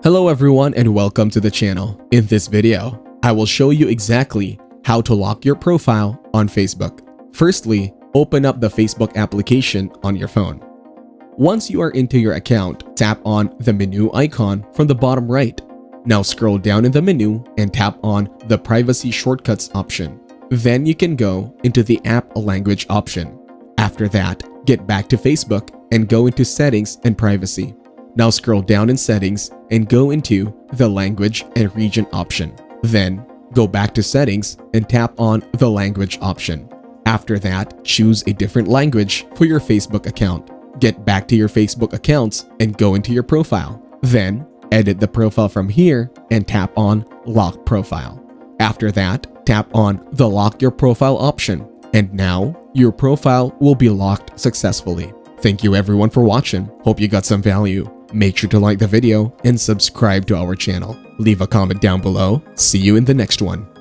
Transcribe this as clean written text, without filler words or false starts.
Hello everyone and welcome to the channel. In this video, I will show you exactly how to lock your profile on Facebook. Firstly, open up the Facebook application on your phone. Once you are into your account, tap on the menu icon from the bottom right. Now scroll down in the menu and tap on the privacy shortcuts option. Then you can go into the app language option. After that, get back to Facebook and go into settings and privacy. Now scroll down in settings and go into the language and region option. Then go back to settings and tap on the language option. After that, choose a different language for your Facebook account. Get back to your Facebook accounts and go into your profile. Then edit the profile from here and tap on lock profile. After that, tap on the lock your profile option. And now your profile will be locked successfully. Thank you everyone for watching. Hope you got some value. Make sure to like the video and subscribe to our channel. Leave a comment down below. See you in the next one.